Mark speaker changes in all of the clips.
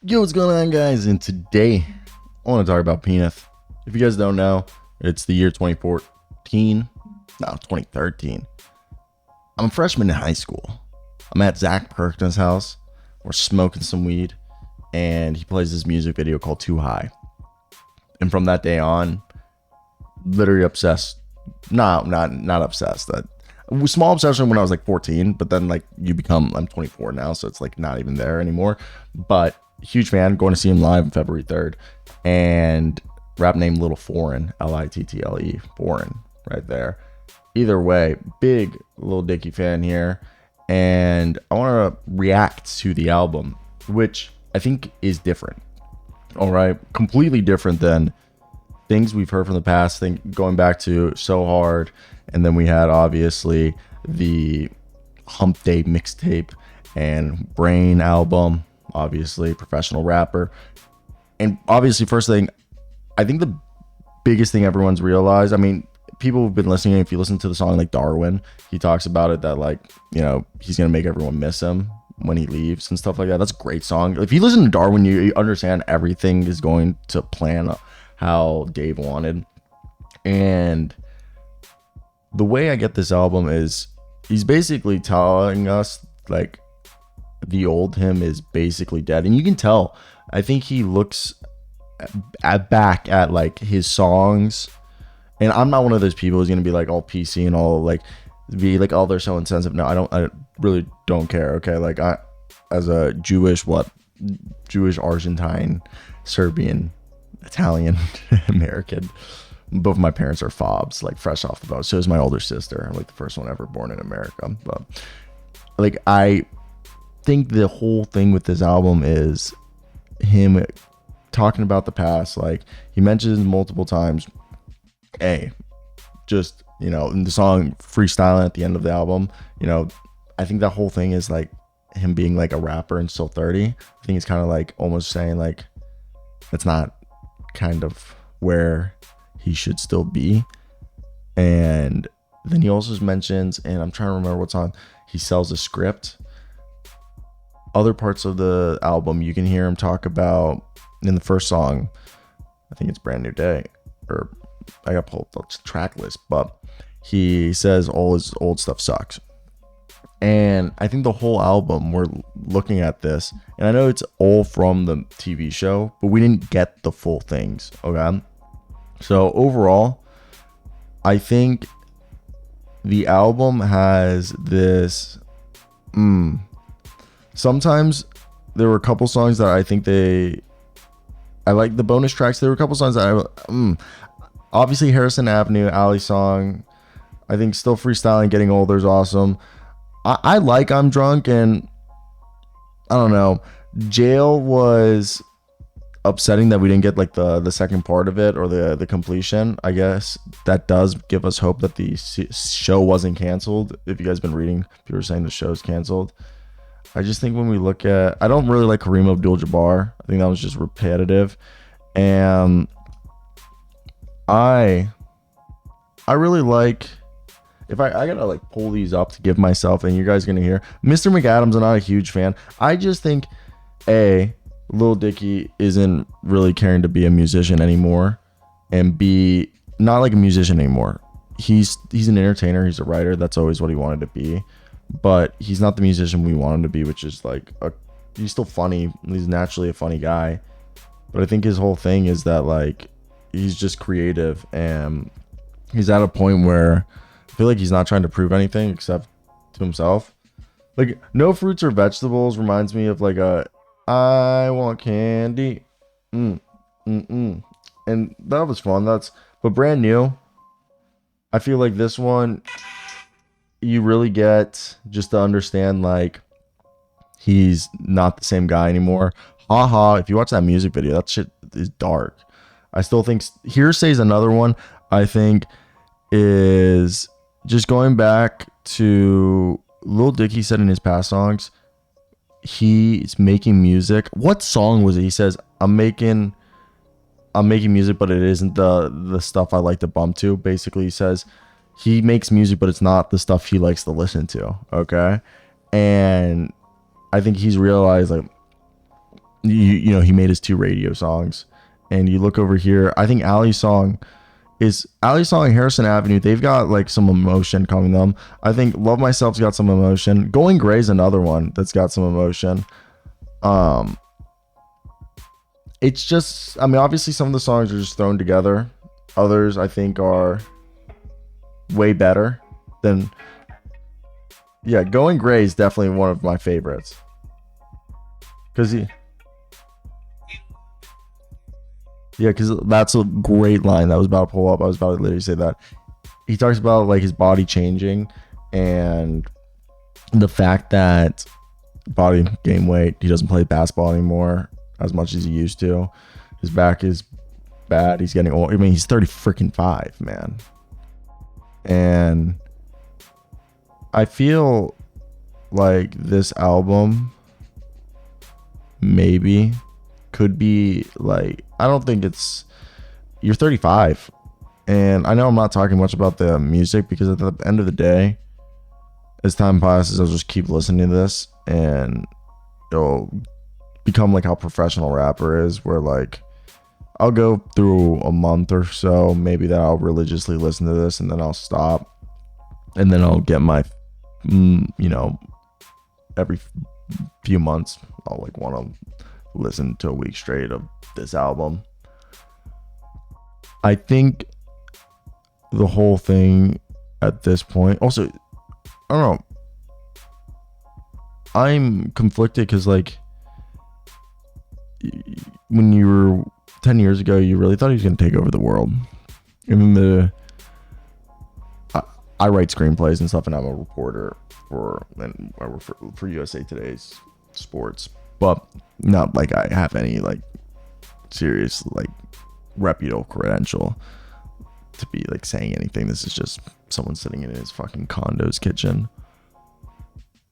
Speaker 1: Yo, what's going on, guys? And today I want to talk about Penith. If you guys don't know, it's the year 2014. No, 2013. I'm a freshman in high school. I'm at Zach Perkins' house. We're smoking some weed, and he plays this music video called Too High. And from that day on, literally obsessed. Not obsessed. That small obsession when I was like 14, but then like I'm 24 now, so it's like not even there anymore. But huge fan, going to see him live on February 3rd. And rap name Little Foreign, Little, Foreign, right there. Either way, big Lil Dicky fan here. And I want to react to the album, which I think is different. All right. Completely different than things we've heard from the past. Going back to So Hard. And then we had obviously the Hump Day mixtape and Brain album. Obviously, professional rapper. And obviously, first thing, I think the biggest thing everyone's realized, I mean, people have been listening, if you listen to the song like Darwin, he talks about it that like, you know, he's going to make everyone miss him when he leaves and stuff like that. That's a great song. If you listen to Darwin, you understand everything is going to plan how Dave wanted. And the way I get this album is he's basically telling us like the old him is basically dead. And you can tell, I think he looks back at like his songs. And I'm not one of those people who's going to be like all PC and all like be like, oh, they're so insensitive. No, I really don't care. Okay. Like as a Jewish, Argentine, Serbian, Italian, American, both of my parents are fobs, like fresh off the boat. So is my older sister. I'm like the first one ever born in America. But like, I think the whole thing with this album is him talking about the past. Like he mentions multiple times, just, you know, in the song freestyling at the end of the album, you know, I think that whole thing is like him being like a rapper and still 30. I think it's kind of like almost saying like that's not kind of where he should still be. And then he also mentions, and I'm trying to remember what song, he sells a script. Other parts of the album you can hear him talk about in the first song. I think it's Brand New Day, or I got pulled up the track list, but he says all his old stuff sucks. And I think the whole album, we're looking at this, and I know it's all from the TV show, but we didn't get the full things. Okay. So overall, I think the album has this, sometimes there were a couple songs that I think I like the bonus tracks. There were a couple songs that obviously Harrison Avenue, Ali song. I think Still Freestyling, Getting Older is awesome. I like I'm Drunk, and I don't know. Jail was upsetting that we didn't get like the second part of it or the completion. I guess that does give us hope that the show wasn't canceled. If you guys been reading, people are saying the show's canceled. I just think when we look at, I don't really like Kareem Abdul-Jabbar. I think that was just repetitive. And I really like, if I gotta like pull these up to give myself, and you guys gonna hear Mr. McAdams. I'm not a huge fan. I just think Lil Dicky isn't really caring to be a musician anymore, and B, not like a musician anymore. He's an entertainer. He's a writer. That's always what he wanted to be. But he's not the musician we want him to be, which is like he's still funny. He's naturally a funny guy. But I think his whole thing is that like he's just creative, and he's at a point where I feel like he's not trying to prove anything except to himself. Like No Fruits or Vegetables reminds me of like a I Want Candy. And that was fun. But Brand New, I feel like this one, you really get just to understand like he's not the same guy anymore. Haha, if you watch that music video, that shit is dark. I still think Hearsay's another one. I think is just going back to Lil Dicky said in his past songs, he's making music. What song was it? He says, I'm making music, but it isn't the stuff I like to bump to. Basically, he says he makes music, but it's not the stuff he likes to listen to. Okay. And I think he's realized like you know, he made his 2 radio songs, and you look over here, I think Ali's song and Harrison Avenue, they've got like some emotion coming them. I think Love Myself's got some emotion. Going Gray's another one that's got some emotion. It's just, I mean, obviously some of the songs are just thrown together. Others I think are way better than, yeah, Going Gray is definitely one of my favorites. Because because that's a great line that was about to pull up. I was about to literally say that. He talks about like his body changing and the fact that body gain weight. He doesn't play basketball anymore as much as he used to. His back is bad. He's getting old. I mean, he's 35, man. And I feel like this album maybe could be like, I don't think it's, you're 35, and I know I'm not talking much about the music because at the end of the day, as time passes, I'll just keep listening to this and it'll become like how professional rapper is, where like I'll go through a month or so maybe that I'll religiously listen to this, and then I'll stop, and then I'll get my you know, every few months I'll like want to listen to a week straight of this album. I think the whole thing at this point, also, I don't know, I'm conflicted because like when you were 10 years ago, you really thought he was going to take over the world. I write screenplays and stuff, and I'm a reporter for USA Today's sports, but not like I have any like serious like reputable credential to be like saying anything. This is just someone sitting in his fucking condo's kitchen.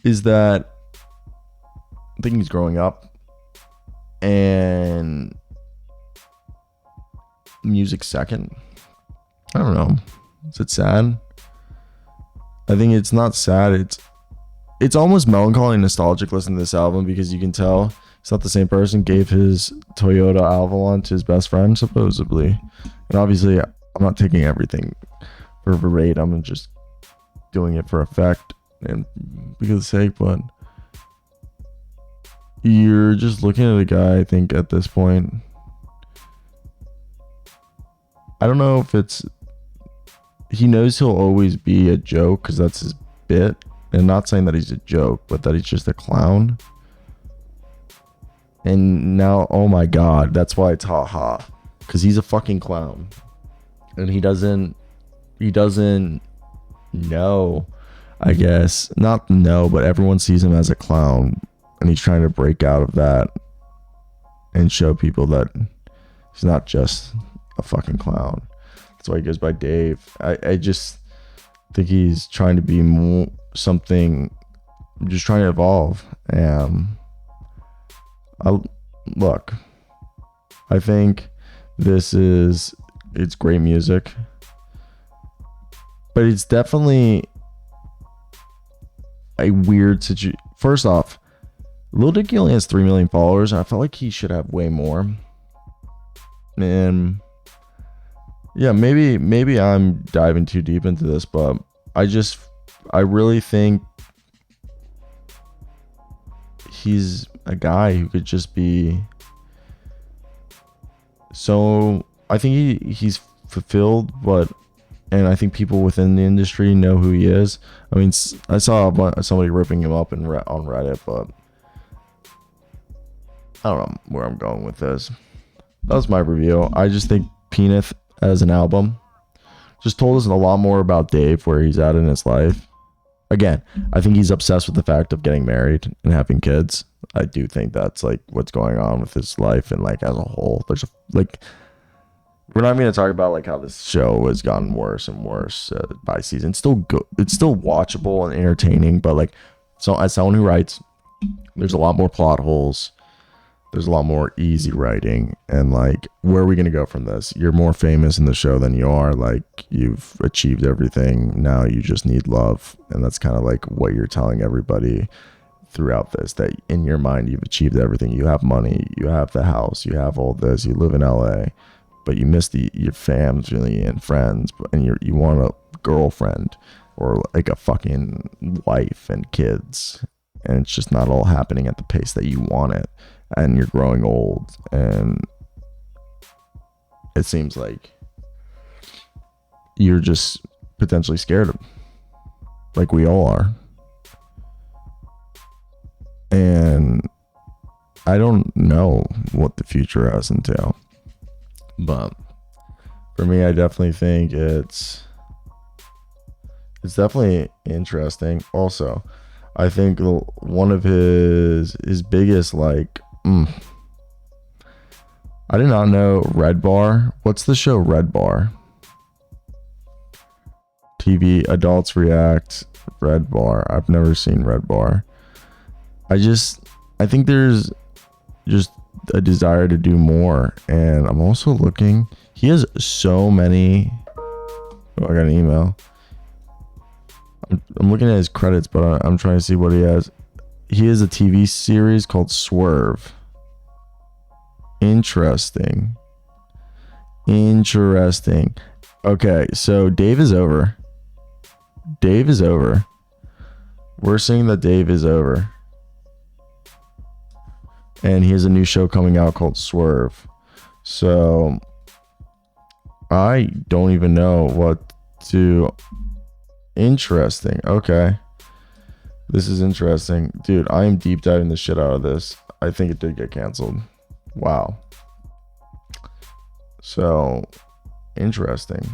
Speaker 1: Is that I think he's growing up, and music second. I don't know. Is it sad? I think it's not sad. It's almost melancholy and nostalgic listening to this album, because you can tell it's not the same person. Gave his Toyota Avalon to his best friend, supposedly. And obviously, I'm not taking everything for verbatim. I'm just doing it for effect and because of sake. But you're just looking at a guy, I think, at this point. I don't know if it's... He knows he'll always be a joke because that's his bit. And not saying that he's a joke, but that he's just a clown. And now, oh my god, that's why it's ha-ha. Because he's a fucking clown. And he doesn't know, I guess. Not know, but everyone sees him as a clown. And he's trying to break out of that and show people that he's not just a fucking clown. That's why he goes by Dave. I just think he's trying to be more something, just trying to evolve. Look, I think it's great music, but it's definitely a weird situation. First off, Lil Dicky only has 3 million followers, and I felt like he should have way more. And yeah, maybe I'm diving too deep into this, but I really think he's a guy who could just be so... I think he's fulfilled, and I think people within the industry know who he is. I mean, I saw somebody ripping him up on Reddit, but I don't know where I'm going with this. That was my review. I just think Penith as an album just told us a lot more about Dave, where he's at in his life. Again, I think he's obsessed with the fact of getting married and having kids. I do think that's like what's going on with his life, and like as a whole, there's we're not even gonna talk about like how this show has gotten worse and worse by season. It's still good. It's still watchable and entertaining, but like, so as someone who writes, there's a lot more plot holes. There's a lot more easy writing, and like, where are we gonna go from this? You're more famous in the show than you are. Like, you've achieved everything. Now you just need love, and that's kind of like what you're telling everybody throughout this that in your mind you've achieved everything. You have money, you have the house, you have all this, you live in LA, but you miss your family and friends, and you want a girlfriend or like a fucking wife and kids, and it's just not all happening at the pace that you want it, and you're growing old, and it seems like you're just potentially scared of, like we all are. And I don't know what the future has entailed, but for me, I definitely think it's definitely interesting. Also, I think one of his biggest, like, I did not know Red Bar. What's the show Red Bar? TV Adults React, Red Bar. I've never seen Red Bar. I think there's just a desire to do more, and I'm also looking. He has so many. Oh, I got an email. I'm looking at his credits, but I'm trying to see what he has. He has a TV series called Swerve. Interesting. Okay, so Dave is over. We're seeing that Dave is over. And he has a new show coming out called Swerve. So I don't even know what to. Interesting. Okay. This is interesting. Dude, I am deep diving the shit out of this. I think it did get canceled. Wow. So interesting.